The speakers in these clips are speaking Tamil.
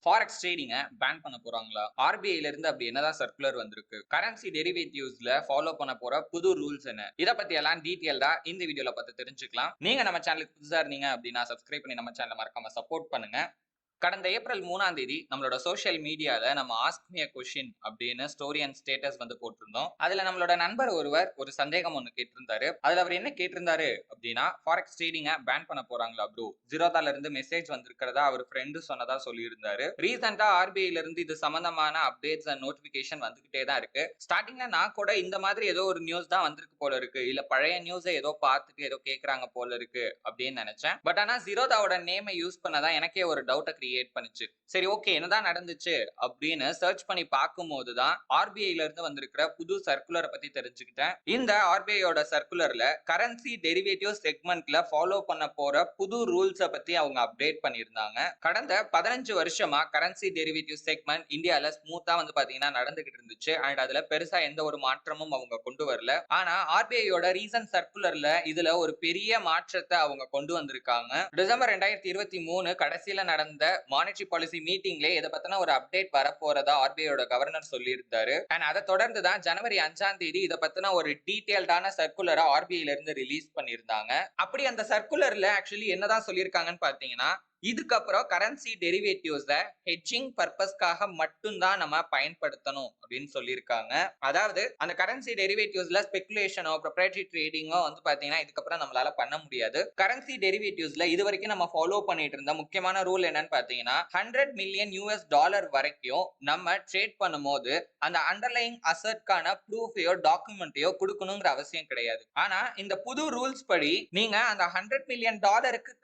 ஃபாரெக்ஸ் ட்ரேடிங்க பேன் பண்ண போறாங்களா? ஆர்பிஐல இருந்து அப்படி என்னதான் சர்க்குலர் வந்திருக்கு? கரன்சி டெரிவேட்டிவ்ஸ்ல ஃபாலோ பண்ண போற புது ரூல்ஸ் என்ன? இத பத்தி எல்லாம் டீடைல்டா இந்த வீடியோல பார்த்து தெரிஞ்சுக்கலாம். நீங்க நம்ம சேனலுக்கு புதுசா இருந்தீங்க அப்படின்னா சப்ஸ்கிரைப் பண்ணி நம்ம சேனலை மறக்காம சப்போர்ட் பண்ணுங்க. கடந்த ஏப்ரல் 3ஆம் தேதி நம்மளோட சோஷியல் மீடியால நம்ம ஆஸ்க் மீ எ கொஸ்டின் அப்படின்னு ஸ்டோரி அண்ட் ஸ்டேட்டஸ் வந்து போட்டிருந்தோம். அதுல நம்மளோட நண்பர் ஒருவர் ஒரு சந்தேகம் ஒன்னு கேட்டிருந்தாரு. அதுல அவர் என்ன கேட்டிருந்தாரு அப்படின்னா, ஃபாரெக்ஸ் ட்ரேடிங்க பேன் பண்ண போறாங்களா ப்ரோ? ஜீரோதால இருந்து மெசேஜ் வந்திருக்கிறதா அவர் ஃப்ரெண்டு சொன்னதா சொல்லியிருந்தாரு. ரீசெண்டா ஆர்பிஐல இருந்து இது சம்பந்தமான அப்டேட்ஸ் அண்ட் நோட்டிபிகேஷன் வந்துகிட்டே தான் இருக்கு. ஸ்டார்டிங்ல நான் கூட இந்த மாதிரி ஏதோ ஒரு நியூஸ் தான் வந்திருக்கு போல இருக்கு, இல்ல பழைய நியூஸை ஏதோ பார்த்துட்டு ஏதோ கேட்கறாங்க போல இருக்கு அப்படின்னு நினைச்சேன். பட் ஆனா ஜீரோதாவோட நேமை யூஸ் பண்ணதான் எனக்கே ஒரு டவுட்டை கிரியேட் பண்ணுச்சு. சரி, ஓகே, என்னதான் நடந்துச்சு அப்படின்னு சர்ச் பண்ணி பார்க்கும்போது தான் ஆர்பிஐல இருந்து வந்திருக்கிற புது சர்க்குலரை பத்தி தெரிஞ்சுக்கிட்டேன். இந்த ஆர்பிஐயோட சர்க்குலர்ல கரன்சி டெரிவேட்டிவ் செக்மெண்ட்ல ஃபாலோ பண்ண போற புது ரூல்ஸை பத்தி அவங்க அப்டேட் பண்ணியிருந்தாங்க. கடந்த 15 வருஷமா கரன்சி டெரிவேட்டிவ் செக்மெண்ட் இந்தியால ஸ்மூத்தா வந்து பாத்தீங்கன்னா நடந்துகிட்டு இருந்துச்சு. அண்ட் அதுல பெருசா எந்த ஒரு மாற்றமும் அவங்க கொண்டு வரல. ஆனா ஆர்பிஐயோட ரீசன்ட் சர்க்குலர்ல இதுல ஒரு பெரிய மாற்றத்தை அவங்க கொண்டு வந்திருக்காங்க. டிசம்பர் 2023 கடைசியில நடந்த மானிட்டரி பாலிசி மீட்டிங்ல இத பத்தின ஒரு அப்டேட் வரப்போறதா ஆர்பிஐயோட கவர்னர் சொல்லியிருந்தாரு. அண்ட் அதை தொடர்ந்து தான் ஜனவரி 5ஆம் தேதி இத பத்தின ஒரு டீடைல்டான சர்க்குலரை ஆர்பிஐல இருந்து ரிலீஸ் பண்ணியிருந்தாங்க. அப்படி அந்த சர்க்குலர்ல ஆக்சுவலி என்னதான் சொல்லியிருக்காங்கன்னு பாத்தீங்கன்னா, இதுக்கப்புறம் கரன்சி டெரிவேட்டிவ்ஸை ஹெட்ஜிங் பர்பஸ்க்காக மட்டும்தான் நம்ம பயன்படுத்தணும் அப்படின்னு சொல்லியிருக்காங்க. அதாவது அந்த கரன்சி டெரிவேட்டிவ்ஸ்ல ஸ்பெகுலேஷனோ ப்ரொப்ரைட்டரி ட்ரேடிங்கோ வந்து பாத்தீங்கன்னா இதுக்கப்புறம் நம்மளால பண்ண முடியாது. கரன்சி டெரிவேட்டிவ்ஸ்ல இது வரைக்கும் நம்ம ஃபாலோ பண்ணிட்டு இருந்த முக்கியமான ரூல் என்னன்னு பாத்தீங்கன்னா, $100 மில்லியன் வரைக்கும் நம்ம ட்ரேட் பண்ணும்போது அந்த அண்டர்லைங் அசெட்கான ப்ரூஃபையோ டாக்குமெண்ட்டையோ கொடுக்கணுங்கிற அவசியம் கிடையாது. ஆனா இந்த புது ரூல்ஸ் படி நீங்க அந்த $100 மில்லியன்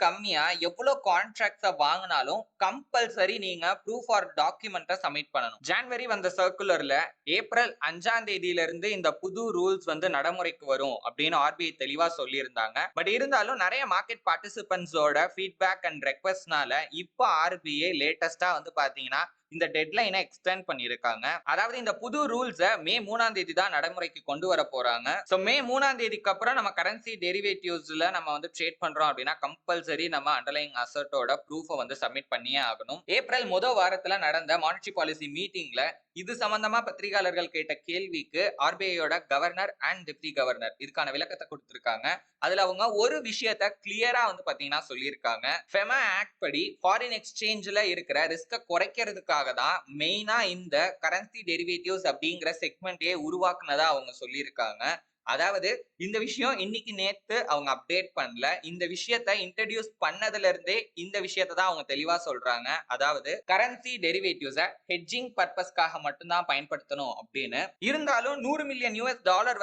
கம்மியா எவ்வளவு கான்ட்ராக்ட்ஸ வாங்கினாலும் கம்பல்சரி நீங்க ப்ரூஃப் ஆர் டாக்குமெண்ட்டை சப்மிட் பண்ணணும். ஜனவரி வந்த சர்க்குலர்ல ஏப்ரல் 5ஆம் தேதியில இருந்து இந்த புது ரூல்ஸ் வந்து நடைமுறைக்கு வரும் அப்படின்னு ஆர்பிஐ தெளிவா சொல்லியிருந்தாங்க. பட் இருந்தாலும் நிறைய மார்க்கெட் பார்ட்டிசிபென்ட்ஸோட ஃபீட்பேக் அண்ட் ரெக்வெஸ்ட்னால இப்போ ஆர்பிஐ லேட்டஸ்டா வந்து பாத்தீங்கன்னா இந்த டெட்லைனை எக்ஸ்டெண்ட் பண்ணியிருக்காங்க. அதாவது இந்த புது ரூல்ஸை மே 3ஆம் தேதி தான் நடைமுறைக்கு கொண்டு வர போறாங்க. சோ மே 3ஆம் தேதிக்கு அப்புறம் நம்ம கரன்சி டெரிவேட்டிவ்ஸ்ல நம்ம வந்து ட்ரேட் பண்றோம் அப்படின்னா கம்பல்சரி நம்ம அண்டர்லைங் அசெட்டோட ப்ரூஃபை வந்து சப்மிட் பண்ணியே ஆகணும். ஏப்ரல் முதல் வாரத்துல நடந்த மானிட்டரி பாலிசி மீட்டிங்ல இது சம்பந்தமா பத்திரிகையாளர்கள் கேட்ட கேள்விக்கு ஆர்பிஐயோட கவர்னர் அண்ட் டெப்டி கவர்னர் இதுக்கான விளக்கத்தை கொடுத்திருக்காங்க. அதுல அவங்க ஒரு விஷயத்தை கிளியரா வந்து பாத்தீங்கன்னா சொல்லியிருக்காங்க. ஃபெமா ஆக்ட் படி ஃபாரின் எக்ஸ்சேஞ்ச்ல இருக்கிற ரிஸ்க குறைக்கிறதுக்காக தான் மெயினா இந்த கரன்சி டெரிவேட்டிவ்ஸ் அப்படிங்கிற செக்மெண்ட்டே உருவாக்குனதா அவங்க சொல்லியிருக்காங்க. அதாவது இந்த விஷயம் இன்னைக்கு நேத்து அவங்க அப்டேட் பண்ணல. இந்த விஷயத்தை இன்ட்ரோடியூஸ் பண்ணதுல இருந்தே இந்த விஷயத்தை தான் அவங்க தெளிவா சொல்றாங்க. அதாவது கரன்சி டெரிவேட்டிவ்ஸை ஹெட்ஜிங் பர்பஸ்க்காக மட்டும்தான் பயன்படுத்தணும் அப்படின்னு. இருந்தாலும் $100 மில்லியன்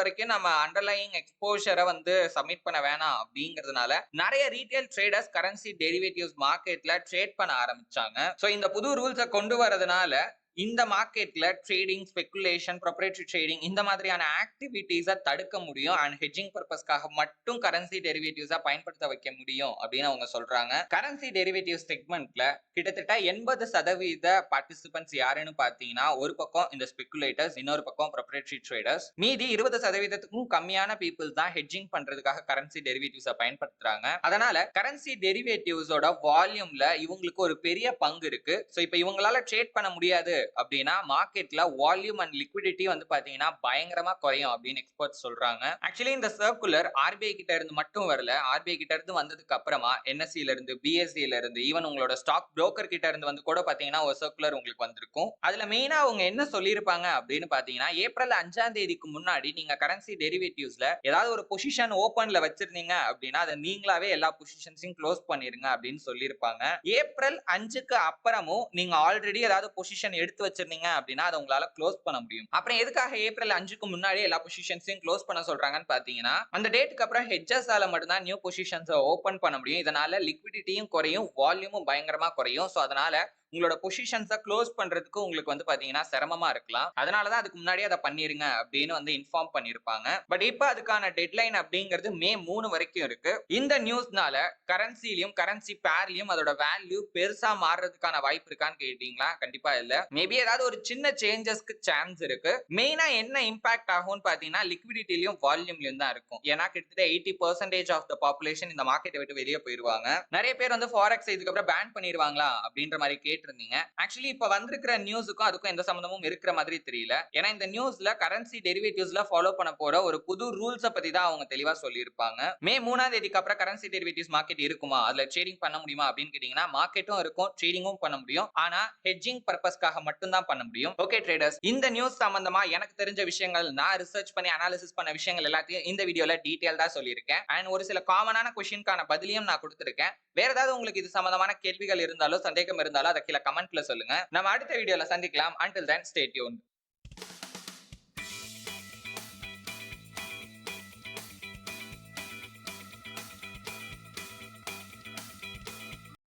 வரைக்கும் நம்ம அண்டர்லைங் எக்ஸ்போஷரை வந்து சப்மிட் பண்ண வேணாம் அப்படிங்கிறதுனால நிறைய ரீட்டைல் ட்ரேடர்ஸ் கரன்சி டெரிவேட்டிவ்ஸ் மார்க்கெட்ல ட்ரேட் பண்ண ஆரம்பிச்சாங்க. சோ இந்த புது ரூல்ஸை கொண்டு வரதுனால இந்த மார்க்கெட்ல ட்ரேடிங், ஸ்பெகுலேஷன், ப்ரொப்ரைட்டரி ட்ரேடிங் இந்த மாதிரியான ஆக்டிவிட்டீஸை தடுக்க முடியும். அண்ட் ஹெட்ஜிங் பர்பஸ்க்காக மட்டும் கரன்சி டெரிவேட்டிவ்ஸை பயன்படுத்த வைக்க முடியும் அப்படின்னு அவங்க சொல்றாங்க. கரன்சி டெரிவேட்டிவ் செக்மெண்ட்ல கிட்டத்தட்ட 80% பார்ட்டிசிபென்ட்ஸ் யாருன்னு பாத்தீங்கன்னா, ஒரு பக்கம் இந்த ஸ்பெகுலேட்டர்ஸ், இன்னொரு பக்கம் ப்ரொப்ரைட்டரி ட்ரேடர்ஸ். மீதி 20%க்கும் கம்மியான பீப்புள் தான் ஹெட்ஜிங் பண்றதுக்காக கரன்சி டெரிவேட்டிவ்ஸை பயன்படுத்துறாங்க. அதனால கரன்சி டெரிவேட்டிவ்ஸோட வால்யூம்ல இவங்களுக்கு ஒரு பெரிய பங்கு இருக்கு. சோ இப்போ இவங்களால ட்ரேட் பண்ண முடியாது அப்படின்னா மார்க்கெட்ல வால்யூம் அண்ட் லிக்விடிட்டி வந்து பாத்தீங்கன்னா பயங்கரமா குறையும் அப்படின்னு எக்ஸ்பர்ட்ஸ் சொல்றாங்க. ஆக்சுவலி இந்த சர்க்குலர் ஆர்பிஐ கிட்ட இருந்து மட்டும் வரல. ஆர்பிஐ கிட்ட இருந்து வந்ததுக்கு அப்புறமா என்எஸ்சில இருந்து, பிஎஸ்சில இருந்து, ஈவன் உங்களோட ஸ்டாக் புரோக்கர் கிட்ட இருந்து வந்து கூட பாத்தீங்கன்னா ஒரு சர்க்குலர் உங்களுக்கு வந்திருக்கும். அதுல மெயினா அவங்க என்ன சொல்லியிருப்பாங்க அப்படின்னு பாத்தீங்கன்னா, ஏப்ரல் 5ஆம் தேதிக்கு முன்னாடி நீங்க கரன்சி டெரிவேட்டிவ்ஸ்ல ஏதாவது ஒரு பொசிஷன் ஓபன்ல வச்சிருந்தீங்க அப்படின்னா அதை நீங்களாவே எல்லா பொசிஷன்ஸையும் க்ளோஸ் பண்ணிருங்க அப்படின்னு சொல்லியிருப்பாங்க. ஏப்ரல் 5க்கு அப்புறமும் நீங்க ஆல்ரெடி ஏதாவது பொசிஷன் எடுத்து வச்சிருந்தீங்க அப்படின்னா அதை உங்களால க்ளோஸ் பண்ண முடியும். அப்புறம் எதுக்காக ஏப்ரல் 5க்கு முன்னாடி எல்லா பொசிஷன்ஸையும் க்ளோஸ் பண்ண சொல்றாங்கன்னு பாத்தீங்கன்னா, அந்த டேட்டுக்கு அப்புறம் ஹெட்ஜர்ஸால மட்டும் தான் நியூ பொசிஷன்ஸை ஓபன் பண்ண முடியும். இதனால லிக்விடிட்டியும் குறையும், வால்யூமும் பயங்கரமா குறையும். சோ அதனால உங்களோட பொசிஷன்ஸை க்ளோஸ் பண்றதுக்கு உங்களுக்கு வந்து பாத்தீங்கன்னா சிரமமா இருக்கலாம். அதனாலதான் அதுக்கு முன்னாடியே அதை பண்ணிருங்க அப்படின்னு வந்து இன்ஃபார்ம் பண்ணிருப்பாங்க. பட் இப்போ அதுக்கான டெட்லைன் அப்படிங்கிறது மே 3 வரைக்கும் இருக்கு. இந்த நியூஸ்னால கரன்சிலையும் கரன்சி பேர்லயும் அதோட வேல்யூ பெருசா மாறுறதுக்கான வாய்ப்பு இருக்கான்னு கேட்டீங்களா? கண்டிப்பா இல்ல. மேபி ஏதாவது ஒரு சின்ன சேஞ்சஸ்க்கு சான்ஸ் இருக்கு. மெயினா என்ன இம்பாக்ட் ஆகும்னு பாத்தீங்கன்னா லிக்விடிட்டிலையும் வால்யூம்லயும் தான் இருக்கும். ஏன்னா கிட்டத்தட்ட 80% ஆஃப் த பாப்புலேஷன் இந்த மார்க்கெட்டை விட்டு வெளியே போயிருவாங்க. நிறைய பேர் வந்து ஃபாரெக்ஸ் இதுக்கப்புறம் பேன் பண்ணிடுவாங்களா அப்படின்ற மாதிரி கேட்டு கேட்டிருந்தீங்க. ஆக்சுவலி இப்ப வந்திருக்கிற நியூஸுக்கும் அதுக்கும் எந்த சம்மந்தமும் இருக்கிற மாதிரி தெரியல. ஏன்னா இந்த நியூஸ்ல கரன்சி டெரிவேட்டிவ்ஸ்ல ஃபாலோ பண்ண போற ஒரு புது ரூல்ஸ பத்தி தான் அவங்க தெளிவா சொல்லியிருப்பாங்க. மே 3ஆம் தேதிக்கு அப்புறம் கரன்சி டெரிவேட்டிவ்ஸ் மார்க்கெட் இருக்குமா? அதுல ட்ரேடிங் பண்ண முடியுமா அப்படின்னு கேட்டீங்கன்னா, மார்க்கெட்டும் இருக்கும், ட்ரேடிங்கும் பண்ண முடியும். ஆனா ஹெட்ஜிங் பர்பஸ்க்காக மட்டும் தான் பண்ண முடியும். ஓகே ட்ரேடர்ஸ், இந்த நியூஸ் சம்பந்தமா எனக்கு தெரிஞ்ச விஷயங்கள், நான் ரிசர்ச் பண்ணி அனாலிசிஸ் பண்ண விஷயங்கள் எல்லாத்தையும் இந்த வீடியோல டீடைல்டா சொல்லியிருக்கேன். அண்ட் ஒரு சில காமனான கொஸ்டின்கான பதிலையும் நான் கொடுத்திருக்கேன். வேற ஏதாவது உங்களுக்கு இது சம்பந்தமான கேள்விகள் இருந்தாலோ, சந்தேகம் இருந்தாலோ அத கீழ கமெண்ட்ல சொல்லுங்க. நம்ம அடுத்த வீடியோல சந்திக்கலாம். Until then, stay tuned.